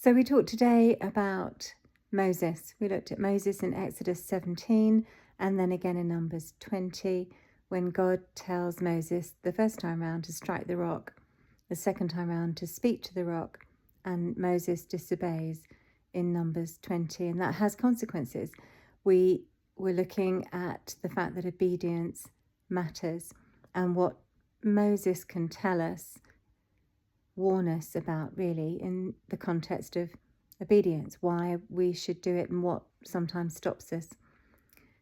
So we talked today about Moses. We looked at Moses in Exodus 17 and then again in Numbers 20 when God tells Moses the first time round to strike the rock, the second time round to speak to the rock, and Moses disobeys in Numbers 20, and that has consequences. We were looking at the fact that obedience matters and what Moses can tell us, warn us about, really, in the context of obedience, why we should do it and what sometimes stops us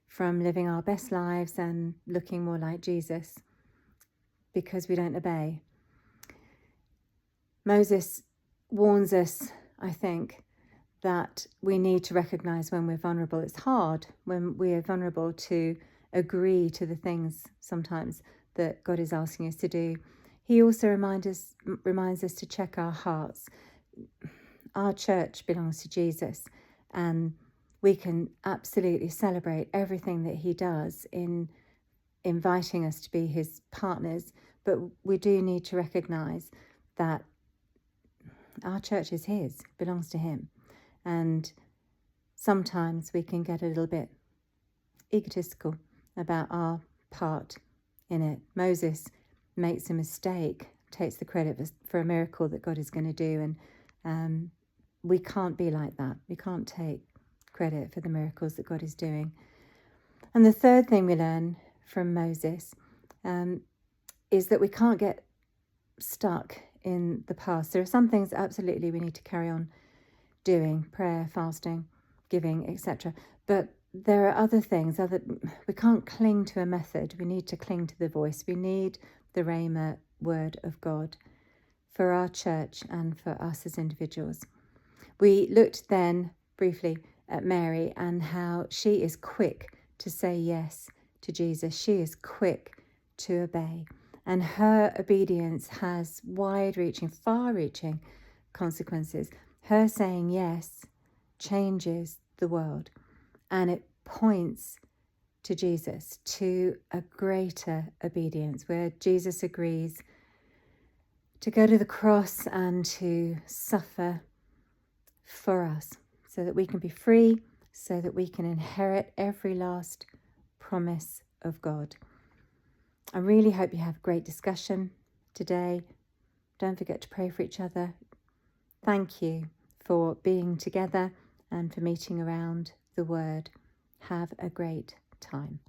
from living our best lives and looking more like Jesus because we don't obey. Moses warns us, I think, that we need to recognize when we're vulnerable. It's hard when we are vulnerable to agree to the things sometimes that God is asking us to do. He also reminds us to check our hearts. Our church belongs to Jesus, and we can absolutely celebrate everything that he does in inviting us to be his partners, but we do need to recognize that our church is his, belongs to him. And sometimes we can get a little bit egotistical about our part in it. Moses makes a mistake, takes the credit for a miracle that God is going to do, and we can't be like that. We can't take credit for the miracles that God is doing. And the third thing we learn from Moses is that we can't get stuck in the past. There are some things absolutely we need to carry on doing, prayer, fasting, giving, etc. But there are other things, we can't cling to a method. We need to cling to the voice. We need the Rhema word of God for our church and for us as individuals. We looked then briefly at Mary and how she is quick to say yes to Jesus. She is quick to obey. And her obedience has wide-reaching, far-reaching consequences. Her saying yes changes the world, and it points to Jesus, to a greater obedience, where Jesus agrees to go to the cross and to suffer for us so that we can be free, so that we can inherit every last promise of God. I really hope you have a great discussion today. Don't forget to pray for each other. Thank you for being together and for meeting around the word. Have a great time.